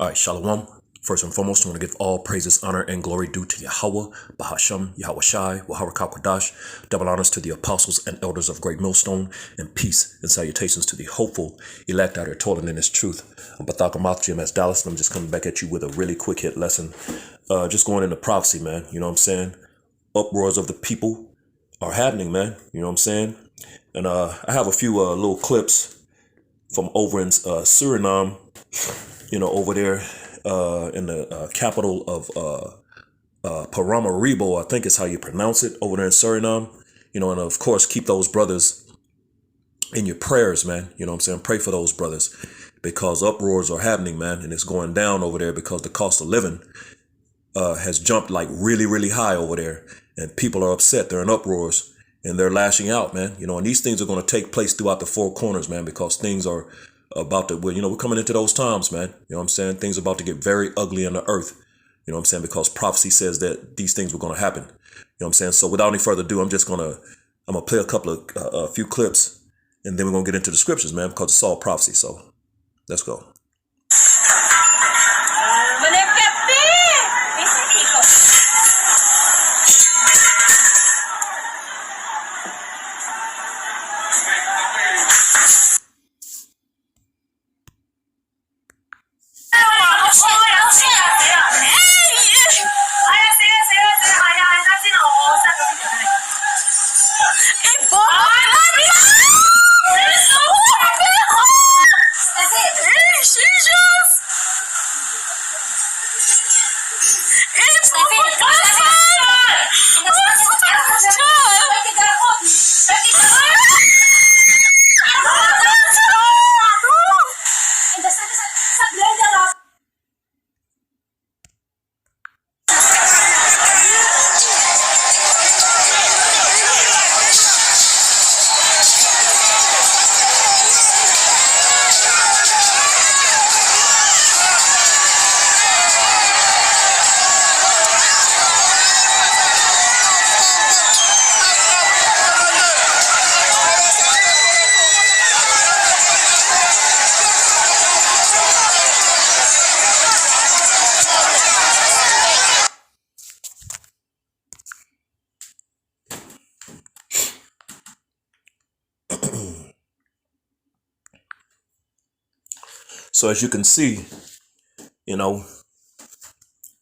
All right, Shalom. First and foremost, I want to give all praises, honor, and glory due to Yahweh, Bahasham, Yahweh Shai, Waharakah Kodash. Double honors to the apostles and elders of Great Millstone, and peace and salutations to the hopeful elect out here toiling in this truth. I'm Bathakamath GMS Dallas, and I'm just coming back at you with a really quick hit lesson. Just going into prophecy, man. You know what I'm saying? Uproars of the people are happening, man. You know what I'm saying? And I have a few little clips from over in Suriname, over there in the capital of Paramaribo, I think is how you pronounce it, over there in Suriname. And of course, keep those brothers in your prayers, man. You know what I'm saying? Pray for those brothers because uproars are happening, man, and it's going down over there because the cost of living has jumped like really, really high over there, and people are upset. They're in uproars and they're lashing out, man. And these things are going to take place throughout the four corners, man, because things are about to, we're coming into those times, man. You know what I'm saying? Things are about to get very ugly on the earth. You know what I'm saying? Because prophecy says that these things were going to happen. You know what I'm saying? So without any further ado, I'm going to play a few clips, and then we're going to get into the scriptures, man, because it's all prophecy. So let's go. So as you can see,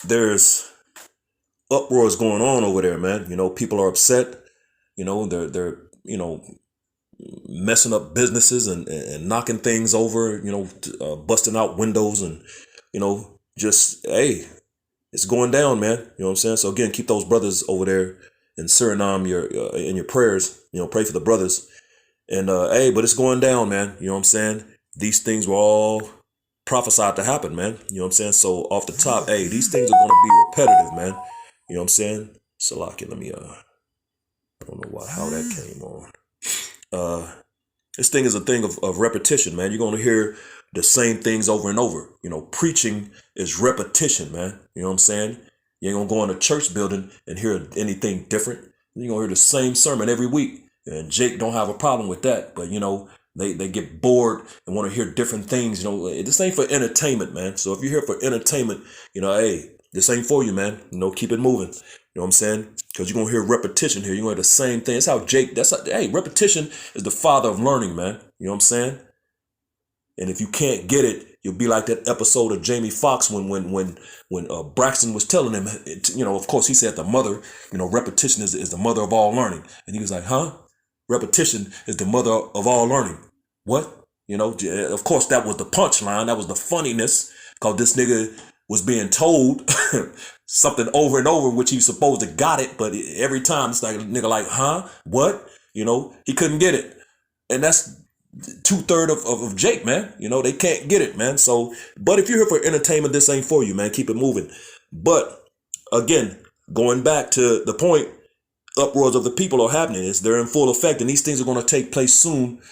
there's uproars going on over there, man. People are upset. They're messing up businesses and knocking things over. Busting out windows and just it's going down, man. You know what I'm saying? So again, keep those brothers over there in Suriname in your prayers. Pray for the brothers. And but it's going down, man. You know what I'm saying? These things were all prophesied to happen, man. You know what I'm saying? So off the top, these things are going to be repetitive, man. You know what I'm saying? Salaki, let me, I don't know how that came on. This thing is a thing of repetition, man. You're going to hear the same things over and over. Preaching is repetition, man. You know what I'm saying? You ain't going to go in a church building and hear anything different. You're going to hear the same sermon every week. And Jake don't have a problem with that. But, they get bored and want to hear different things. This ain't for entertainment, man. So if you're here for entertainment, this ain't for you, man. Keep it moving. You know what I'm saying? Because you're going to hear repetition here. You're going to hear the same thing. Repetition is the father of learning, man. You know what I'm saying? And if you can't get it, you'll be like that episode of Jamie Foxx when Braxton was telling him, of course he said the mother, repetition is the mother of all learning. And he was like, huh? Repetition is the mother of all learning. What? Of course, that was the punchline. That was the funniness, because this nigga was being told something over and over, which he supposed to got it. But every time it's like a nigga like, huh? What? He couldn't get it. And that's 2/3 of Jake, man. They can't get it, man. So, but if you're here for entertainment, this ain't for you, man. Keep it moving. But again, going back to the point, uproars of the people are happening. They're in full effect, and these things are going to take place soon,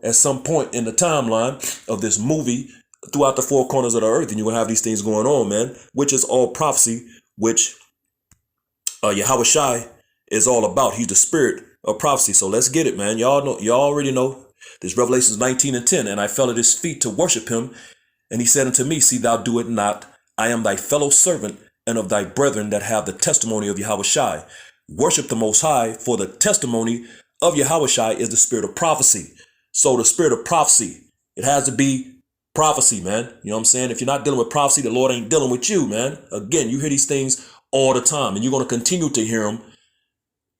at some point in the timeline of this movie throughout the four corners of the earth. And you're going to have these things going on, man, which is all prophecy, which Yahweh Shai is all about. He's the spirit of prophecy. So let's get it, man. Y'all already know. This Revelations 19:10. And I fell at his feet to worship him. And he said unto me, see thou do it not. I am thy fellow servant and of thy brethren that have the testimony of Yahushai. Worship the Most High, for the testimony of Yahushai is the spirit of prophecy. So the spirit of prophecy, it has to be prophecy, man. You know what I'm saying? If you're not dealing with prophecy, the Lord ain't dealing with you, man. Again, you hear these things all the time, and you're going to continue to hear them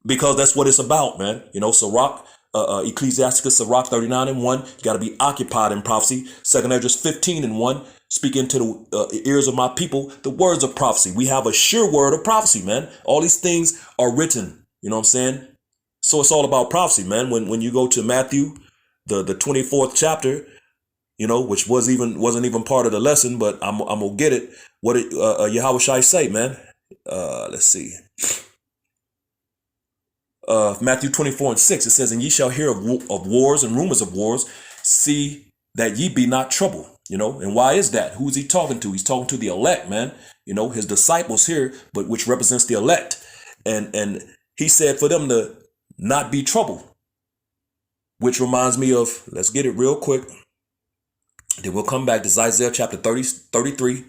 because that's what it's about, man. You know, Sirach, Ecclesiasticus, Sirach 39:1, you got to be occupied in prophecy. 2 Esdras 15:1, speaking to the ears of my people, the words of prophecy. We have a sure word of prophecy, man. All these things are written, you know what I'm saying? So it's all about prophecy, man. When you go to Matthew, the 24th chapter, you know, which wasn't even part of the lesson, but I'm gonna get it. What did Yahushua say, man? Let's see. Matthew 24:6, it says, and ye shall hear of wars and rumors of wars. See that ye be not troubled. You know, and why is that? Who is he talking to? He's talking to the elect, man. You know, his disciples here, but which represents the elect. And he said for them to not be troubled, which reminds me of, let's get it real quick. Then we'll come back to Isaiah chapter 33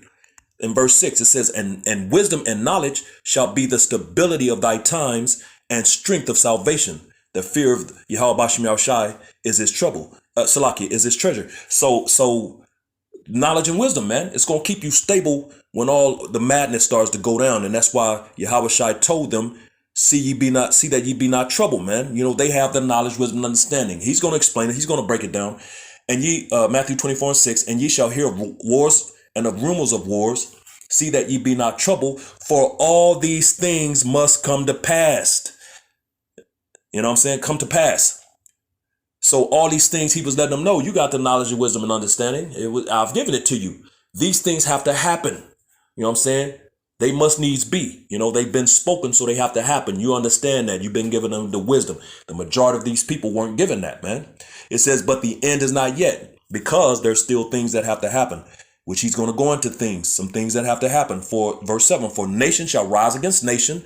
in verse 6. It says, and wisdom and knowledge shall be the stability of thy times and strength of salvation. The fear of Yahweh Bashim Yahushai is his trouble. Salaki is his treasure. So knowledge and wisdom, man, it's going to keep you stable when all the madness starts to go down. And that's why Yahushua told them, see that ye be not troubled, man. You know, they have the knowledge, wisdom, and understanding. He's going to explain it. He's going to break it down. And ye, Matthew 24:6, and ye shall hear of wars and of rumors of wars. See that ye be not troubled, for all these things must come to pass. You know what I'm saying? Come to pass. So all these things, he was letting them know, you got the knowledge and wisdom and understanding. I've given it to you. These things have to happen. You know what I'm saying? They must needs be. You know, they've been spoken, so they have to happen. You understand that. You've been giving them the wisdom. The majority of these people weren't given that, man. It says, but the end is not yet, because there's still things that have to happen, which he's going to go into things, some things that have to happen. For verse 7, for nation shall rise against nation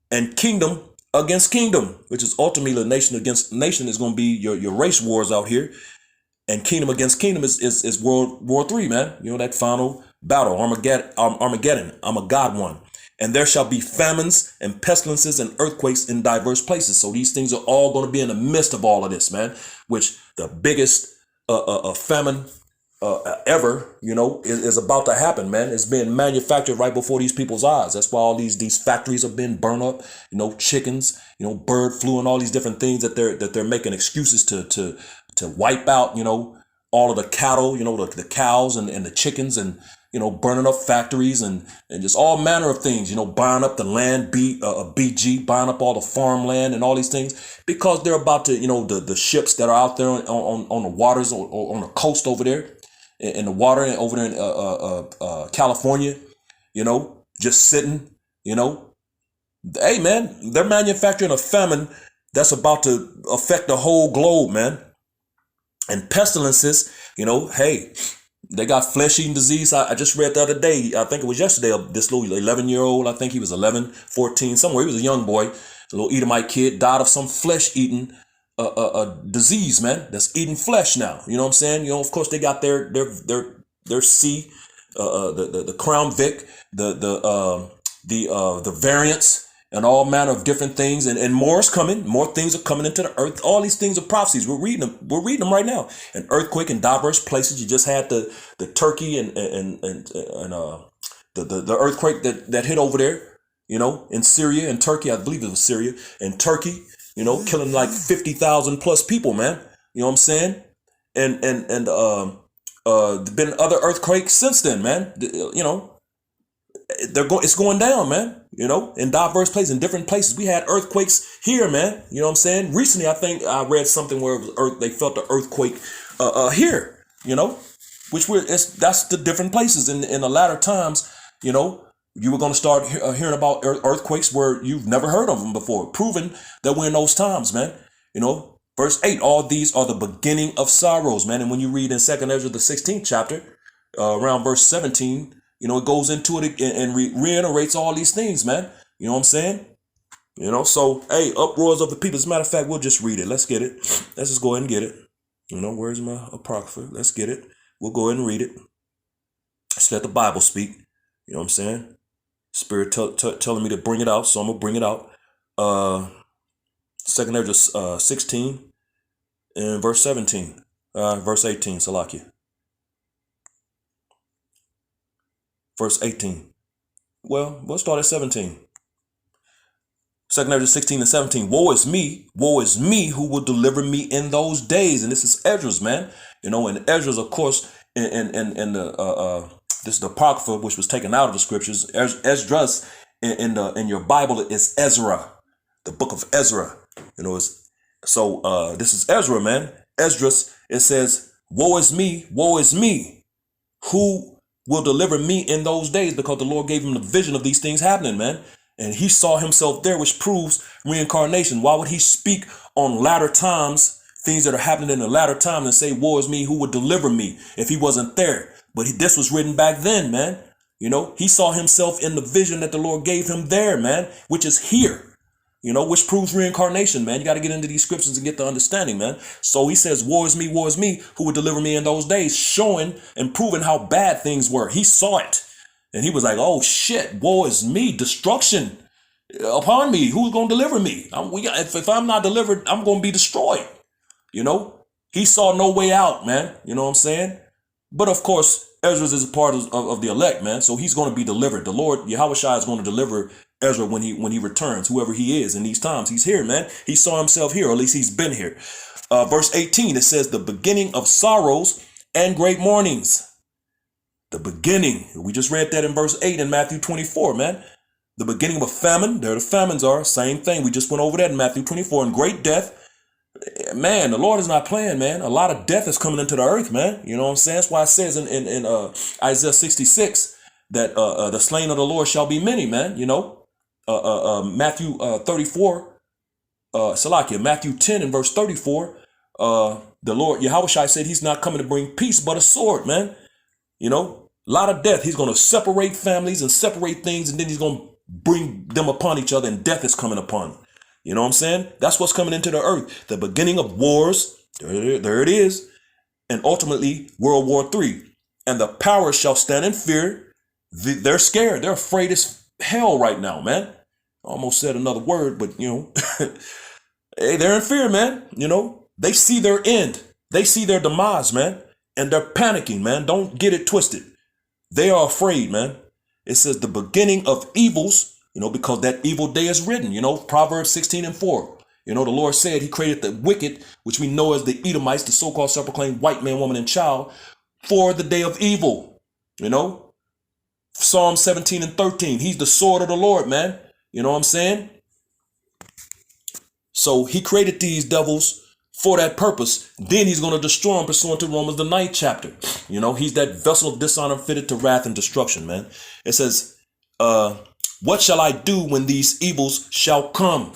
and kingdom against kingdom, which is ultimately nation against nation is going to be your race wars out here. And kingdom against kingdom is World War III, man. You know, that final battle, Armageddon. I'm a God one. And there shall be famines and pestilences and earthquakes in diverse places. So these things are all going to be in the midst of all of this, man, which the biggest famine ever, you know, is about to happen, man. It's being manufactured right before these people's eyes. That's why all these factories have been burned up, you know, chickens, you know, bird flu and all these different things that they're making excuses to wipe out, you know, all of the cattle, you know, the cows and the chickens, and, you know, burning up factories and just all manner of things, you know, buying up the land, BG, buying up all the farmland and all these things, because they're about to, you know, the ships that are out there on the waters or on the coast over there, in the water and over there in California, you know, just sitting, you know. Hey, man, they're manufacturing a famine that's about to affect the whole globe, man. And pestilences, you know, hey, they got flesh-eating disease. I just read the other day, I think it was yesterday, this little 11-year-old, I think he was 11, 14, somewhere. He was a young boy, a little Edomite kid, died of some flesh-eating disease, man, that's eating flesh now. You know what I'm saying? You know, of course, they got their C, the Crown Vic, the variants, and all manner of different things, and more is coming. More things are coming into the earth. All these things are prophecies. We're reading them right now. An earthquake in diverse places. You just had the Turkey and the earthquake that hit over there, you know, in Syria and Turkey. I believe it was Syria and Turkey, you know, killing like 50,000 plus people, man. You know what I'm saying? And been other earthquakes since then, man. You know, it's going down, man. You know, in diverse places, in different places. We had earthquakes here, man. You know what I'm saying? Recently, I think I read something where it was they felt the earthquake here. You know, that's the different places. In the latter times, you know, you were going to start hearing about earthquakes where you've never heard of them before, proving that we're in those times, man. You know, verse 8, all these are the beginning of sorrows, man. And when you read in 2 Esdras, the 16th chapter, around verse 17, you know, it goes into it and reiterates all these things, man. You know what I'm saying? You know, so, hey, uproars of the people. As a matter of fact, we'll just read it. Let's get it. Let's just go ahead and get it. You know, where's my apocrypha? Let's get it. We'll go ahead and read it. Just let the Bible speak. You know what I'm saying? Spirit telling me to bring it out, so I'm gonna bring it out. Second Ezra 16 and verse 17, verse 18. Salakia, verse 18. Well, we'll start at 17. Second Ezra 16 and 17. Woe is me who will deliver me in those days. And this is Ezra's, man. You know, and Ezra's, of course, in the this is the Apocrypha, which was taken out of the scriptures. Esdras in your Bible is Ezra, the book of Ezra. You know, this is Ezra, man. Esdras, it says, woe is me, who will deliver me in those days, because the Lord gave him the vision of these things happening, man. And he saw himself there, which proves reincarnation. Why would he speak on latter times, things that are happening in the latter times, and say, woe is me, who would deliver me, if he wasn't there? But this was written back then, man. You know, he saw himself in the vision that the Lord gave him there, man, which is here. You know, which proves reincarnation, man. You got to get into these scriptures and get the understanding, man. So he says, woe is me, who would deliver me in those days, showing and proving how bad things were. He saw it. And he was like, oh, shit, woe is me, destruction upon me. Who's going to deliver me? If I'm not delivered, I'm going to be destroyed. You know, he saw no way out, man. You know what I'm saying? But of course, Ezra is a part of the elect, man. So he's going to be delivered. The Lord, Yahweh Shai, is going to deliver Ezra when he returns, whoever he is in these times. He's here, man. He saw himself here, or at least he's been here. Verse 18, it says, the beginning of sorrows and great mournings. The beginning. We just read that in verse 8 in Matthew 24, man. The beginning of a famine. There the famines are. Same thing. We just went over that in Matthew 24. And great death. Man, the Lord is not playing, man. A lot of death is coming into the earth, man. You know what I'm saying? That's why it says in Isaiah 66 that the slain of the Lord shall be many, man. You know, Matthew 34, Matthew 10 and verse 34, the Lord, Yahweh Shai, said he's not coming to bring peace, but a sword, man. You know, a lot of death. He's going to separate families and separate things, and then he's going to bring them upon each other, and death is coming upon. You know what I'm saying? That's what's coming into the earth. The beginning of wars. There it is. And ultimately, World War III. And the powers shall stand in fear. They're scared. They're afraid as hell right now, man. Almost said another word, but, you know, hey, they're in fear, man. You know, they see their end. They see their demise, man. And they're panicking, man. Don't get it twisted. They are afraid, man. It says the beginning of evils, you know, because that evil day is written, you know, Proverbs 16 and 4. You know, the Lord said he created the wicked, which we know as the Edomites, the so-called self-proclaimed white man, woman, and child, for the day of evil. You know, Psalm 17 and 13. He's the sword of the Lord, man. You know what I'm saying? So he created these devils for that purpose. Then he's going to destroy them pursuant to Romans the 9th chapter. You know, he's that vessel of dishonor fitted to wrath and destruction, man. It says, what shall I do when these evils shall come?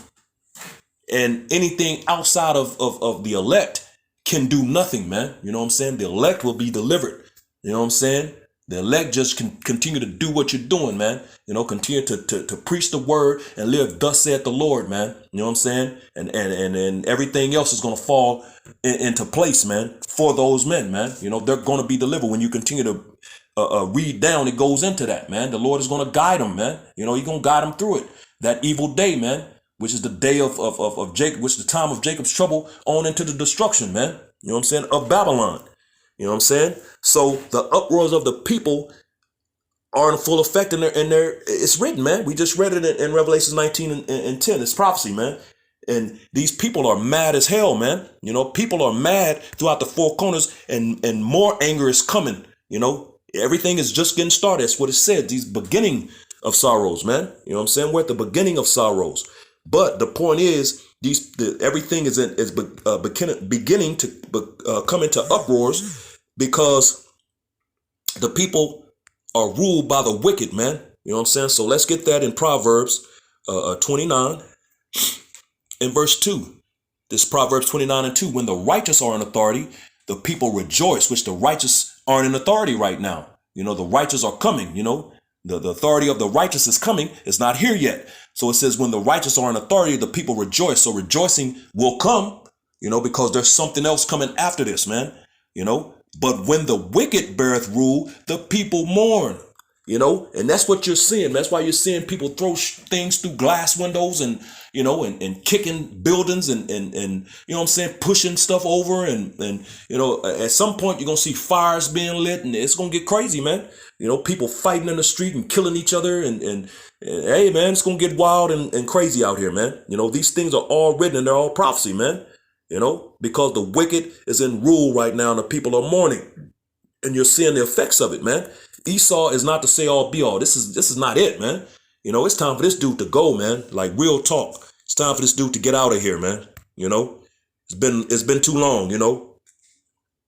And anything outside of the elect can do nothing, man. You know what I'm saying? The elect will be delivered. You know what I'm saying? The elect just can continue to do what you're doing, man. You know, continue to preach the word and live thus saith the Lord, man. You know what I'm saying? And everything else is going to fall into place, man, for those men, man. You know, they're going to be delivered. When you continue to read down, it goes into that, man. The Lord is going to guide them, man. You know, he's going to guide them through it. That evil day, man, which is the day of Jacob, which is the time of Jacob's trouble on into the destruction, man. You know what I'm saying? Of Babylon. You know what I'm saying? So the uproars of the people are in full effect in their it's written, man. We just read it in Revelation 19 and 10. It's prophecy, man. And these people are mad as hell, man. You know, people are mad throughout the four corners, and more anger is coming. You know, everything is just getting started. That's what it said. These beginning of sorrows, man. You know what I'm saying? We're at the beginning of sorrows. But the point is, everything is beginning to come into uproars, because the people are ruled by the wicked, man. You know what I'm saying? So let's get that in Proverbs 29 and verse 2. This Proverbs 29 and 2. When the righteous are in authority, the people rejoice, which the righteous aren't in authority right now. You know, the righteous are coming, you know. The authority of the righteous is coming. It's not here yet. So it says when the righteous are in authority, the people rejoice. So rejoicing will come, you know, because there's something else coming after this, man. You know, But when the wicked beareth rule, the people mourn. And that's what you're seeing. That's why you're seeing people throw things through glass windows and kicking buildings and you know what I'm saying, pushing stuff over and at some point you're gonna see fires being lit and it's gonna get crazy, man. People fighting in the street and killing each other and hey, man, it's gonna get wild and crazy out here, man. These things are all written and they're all prophecy, man. Because the wicked is in rule right now and the people are mourning. And you're seeing the effects of it, man. Esau is not to say all be all. This is not it, man. It's time for this dude to go, man. Like real talk. It's time for this dude to get out of here, man. It's been too long,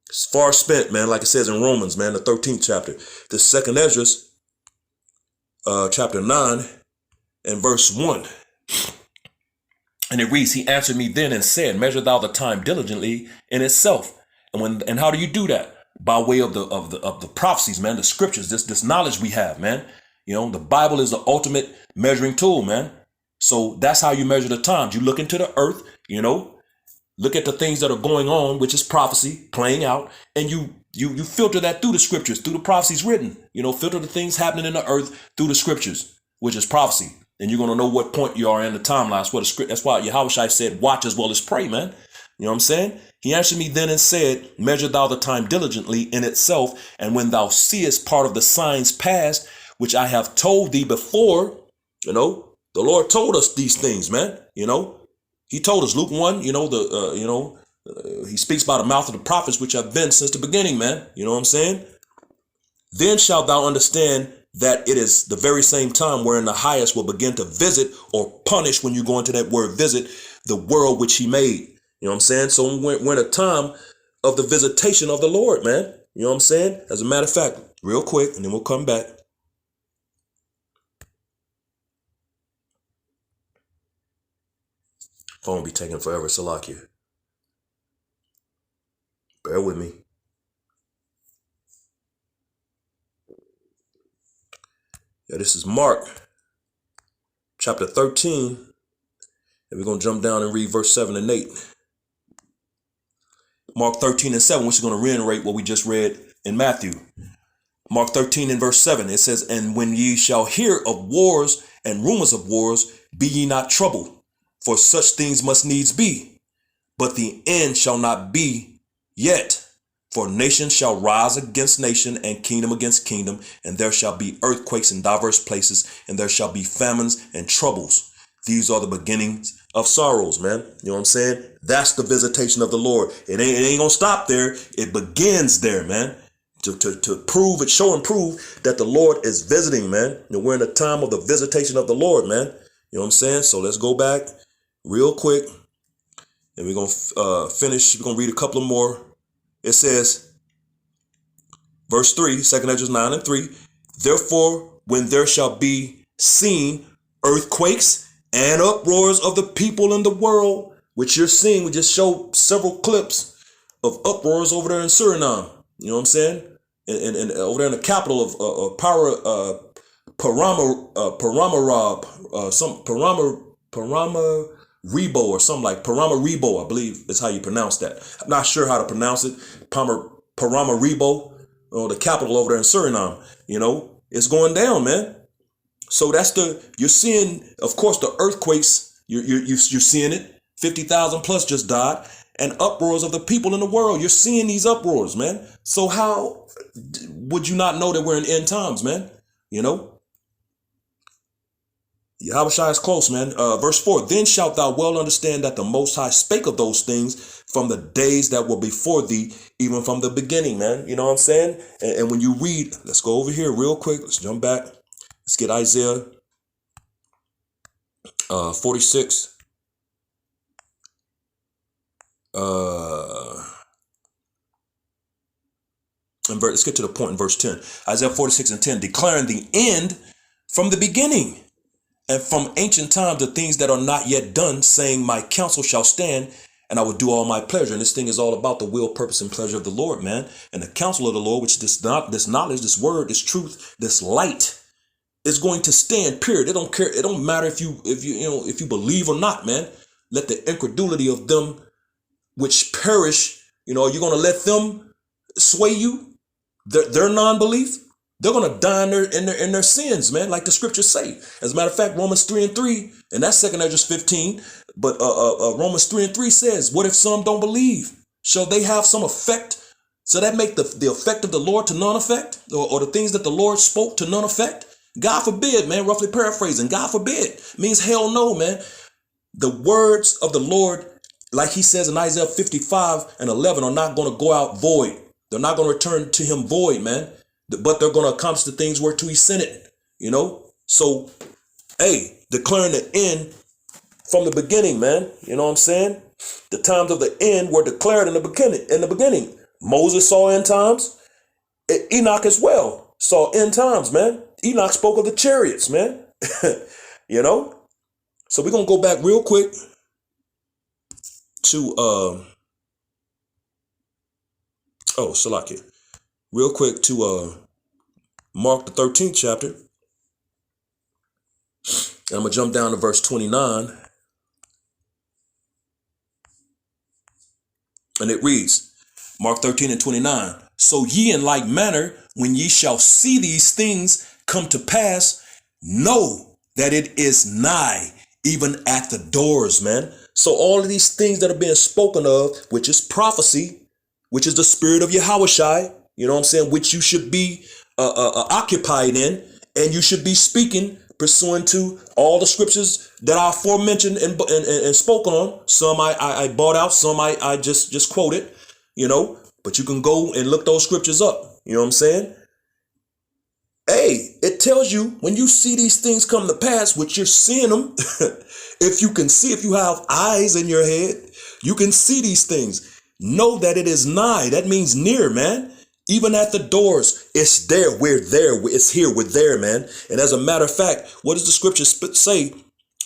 It's far spent, man, like it says in Romans, man, the 13th chapter. The second Ezra, chapter 9 and verse 1. And it reads, he answered me then and said, measure thou the time diligently in itself. And how do you do that? By way of the prophecies, man, the scriptures, this knowledge we have, man. The Bible is the ultimate measuring tool, man. So that's how you measure the times. You look into the earth, look at the things that are going on, which is prophecy playing out, and you filter that through the scriptures, through the prophecies written. Filter the things happening in the earth through the scriptures, which is prophecy. And you're gonna know what point you are in the timeline. That's why Yahushua said, watch as well as pray, man. You know what I'm saying? He answered me then and said, measure thou the time diligently in itself, and when thou seest part of the signs past, which I have told thee before, the Lord told us these things, man. He told us, Luke 1, he speaks by the mouth of the prophets, which have been since the beginning, man. You know what I'm saying? Then shalt thou understand that it is the very same time wherein the highest will begin to visit or punish, when you go into that word visit, the world which he made. You know what I'm saying? So we're in a time of the visitation of the Lord, man. You know what I'm saying? As a matter of fact, real quick, and then we'll come back. Phone be taking forever, Salakia. Bear with me. Yeah, this is Mark, chapter 13. And we're going to jump down and read verse 7 and 8. Mark 13 and 7, which is going to reiterate what we just read in Matthew. Mark 13 and verse 7, it says, and when ye shall hear of wars and rumors of wars, be ye not troubled, for such things must needs be. But the end shall not be yet. For nation shall rise against nation and kingdom against kingdom, and there shall be earthquakes in diverse places, and there shall be famines and troubles. These are the beginnings of sorrows, man. You know what I'm saying? That's the visitation of the Lord. It ain't gonna stop there. It begins there, man. To prove it, show and prove that the Lord is visiting, man. We're in the time of the visitation of the Lord, man. You know what I'm saying? So let's go back real quick, and we're gonna finish. We're gonna read a couple of more. It says, verse 3, 2 Ezra 9 and 3, therefore, when there shall be seen earthquakes and uproars of the people in the world, which you're seeing, we just showed several clips of uproars over there in Suriname. You know what I'm saying? And over there in the capital of Paramaribo or something like Paramaribo, I believe is how you pronounce that. I'm not sure how to pronounce it. Paramaribo, the capital over there in Suriname. It's going down, man. So you're seeing, of course, the earthquakes. You're seeing it. 50,000 plus just died, and uproars of the people in the world. You're seeing these uproars, man. So how would you not know that we're in end times, man? Yahushua is close, man. Verse 4, then shalt thou well understand that the Most High spake of those things from the days that were before thee, even from the beginning, man. You know what I'm saying? And when you read, let's go over here real quick. Let's jump back. Let's get Isaiah 46. Let's get to the point in verse 10. Isaiah 46 and 10, declaring the end from the beginning, and from ancient times the things that are not yet done, saying, my counsel shall stand, and I will do all my pleasure. And this thing is all about the will, purpose, and pleasure of the Lord, man. And the counsel of the Lord, which this knowledge, this word, this truth, this light is going to stand, period. It don't care. It don't matter if you believe or not, man. Let the incredulity of them which perish, you're going to let them sway you, their non-belief, they're gonna die in their sins, man, like the scriptures say. As a matter of fact, Romans 3:3, and that's 2 Ezra 15, but Romans 3:3 says, what if some don't believe? Shall they have some effect? So that make the effect of the Lord to none effect, or the things that the Lord spoke to none effect? God forbid, man, roughly paraphrasing, God forbid means hell no, man. The words of the Lord, like he says in Isaiah 55:11, are not going to go out void. They're not going to return to him void, man. But they're going to accomplish the things whereto he sent it, So, hey, declaring the end from the beginning, man. You know what I'm saying? The times of the end were declared in the beginning. Moses saw end times. Enoch as well saw end times, man. Enoch spoke of the chariots, man. So we're going to go back real quick to, Salakia. Real quick to Mark the 13th chapter. And I'm going to jump down to verse 29. And it reads, Mark 13:29. So ye in like manner, when ye shall see these things come to pass, know that it is nigh, even at the doors, man. So all of these things that are being spoken of, which is prophecy, which is the spirit of Yahushai, you know what I'm saying, which you should be occupied in, and you should be speaking pursuant to all the scriptures that I aforementioned and spoke on. Some I bought out, some I just quoted, but you can go and look those scriptures up. You know what I'm saying? Hey, it tells you when you see these things come to pass, which you're seeing them, if you can see, if you have eyes in your head, you can see these things. Know that it is nigh. That means near, man. Even at the doors, it's there. We're there. It's here. We're there, man. And as a matter of fact, what does the scripture say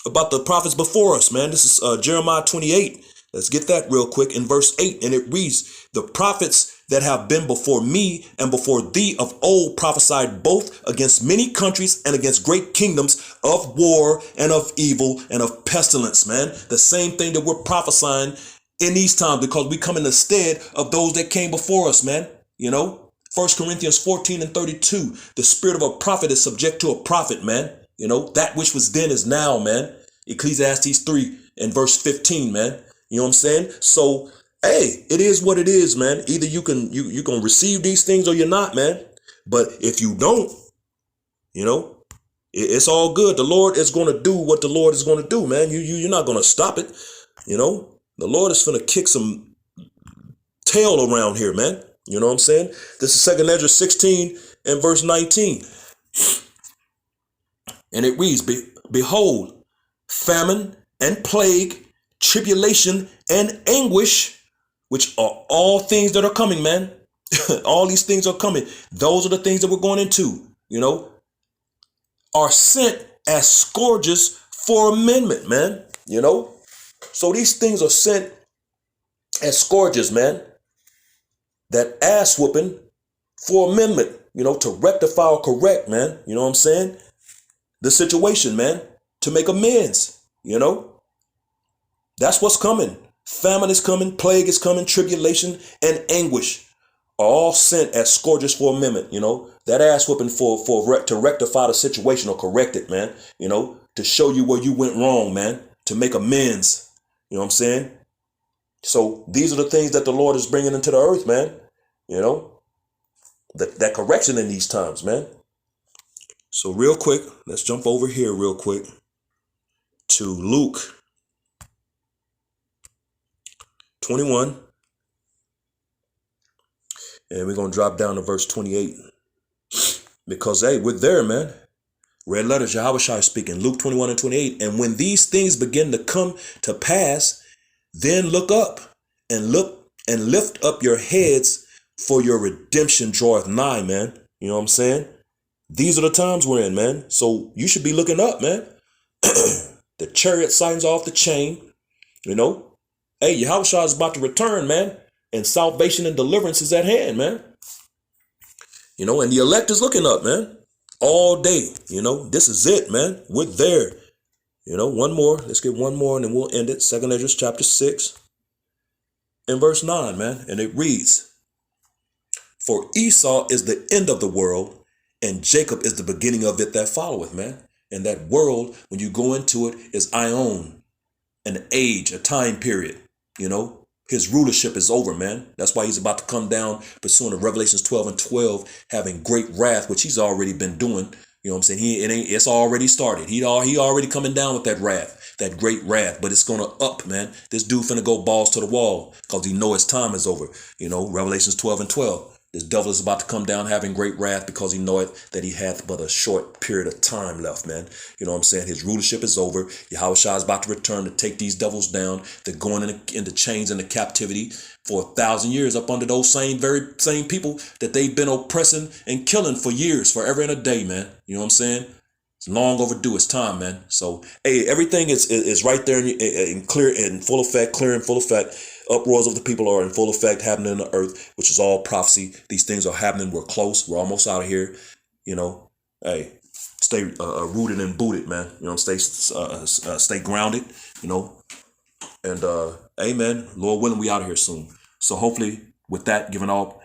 about the prophets before us, man? This is Jeremiah 28. Let's get that real quick in verse 8. And it reads, the prophets that have been before me and before thee of old prophesied both against many countries and against great kingdoms of war and of evil and of pestilence, man. The same thing that we're prophesying in these times, because we come in the stead of those that came before us, man. 1 Corinthians 14:32, the spirit of a prophet is subject to a prophet, man. That which was then is now, man. Ecclesiastes 3 and verse 15, man. You know what I'm saying? So, hey, it is what it is, man. Either you can receive these things or you're not, man. But if you don't, it's all good. The Lord is going to do what the Lord is going to do, man. You're not going to stop it. The Lord is going to kick some tail around here, man. You know what I'm saying? This is 2 Ezra 16 and verse 19. And it reads, behold, famine and plague, tribulation and anguish, which are all things that are coming, man. All these things are coming. Those are the things that we're going into, are sent as scourges for amendment, man. So these things are sent as scourges, man. That ass whooping for amendment, to rectify or correct, man. You know what I'm saying? The situation, man, to make amends, That's what's coming. Famine is coming, plague is coming, tribulation and anguish are all sent as scourges for amendment, That ass whooping to rectify the situation or correct it, man, to show you where you went wrong, man, to make amends. You know what I'm saying? So these are the things that the Lord is bringing into the earth, man. That correction in these times, man. So real quick, let's jump over here real quick to Luke 21. And we're going to drop down to verse 28. Because, hey, we're there, man. Red letters, Yahushua speaking, Luke 21 and 28. And when these things begin to come to pass, then look up and lift up your heads, for your redemption draweth nigh, man. You know what I'm saying? These are the times we're in, man. So you should be looking up, man. The chariot signs off the chain, Hey, Yahushua is about to return, man. And salvation and deliverance is at hand, man. And the elect is looking up, man. All day, This is it, man. We're there. One more. Let's get one more and then we'll end it. 2 Ezra chapter 6 and verse 9, man. And it reads, For Esau is the end of the world, and Jacob is the beginning of it that followeth, man. And that world, when you go into it, is Ion, an age, a time period, you know. His rulership is over, man. That's why he's about to come down, pursuant to Revelations 12 and 12, having great wrath, which he's already been doing. You know what I'm saying? It's already started. He already coming down with that wrath, that great wrath. But it's gonna up, man. This dude finna go balls to the wall because he know his time is over. You know, Revelations 12 and 12. This devil is about to come down having great wrath because he knoweth that he hath but a short period of time left, man. You know what I'm saying? His rulership is over. Yahushua is about to return to take these devils down. They're going into chains and into captivity for 1,000 years up under those very same people that they've been oppressing and killing for years, forever and a day, man. You know what I'm saying? It's long overdue. It's time, man. So, hey, everything is right there in clear, in full effect, clear in full effect. Uproars of the people are in full effect, happening in the earth, which is all prophecy. These things are happening. We're close. We're almost out of here. You know, hey, stay rooted and booted, man. You know, stay grounded. You know, and hey, man, Lord willing, we out of here soon. So hopefully, with that,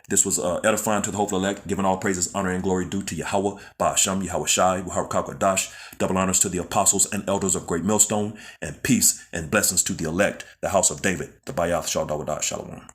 this was edifying to the hopeful elect, giving all praises, honor, and glory due to Yahweh, Ba'asham, Yahweh Shai, Kadash, double honors to the apostles and elders of Great Millstone, and peace and blessings to the elect, the house of David, the Bayath Shal Dawadah Shalom.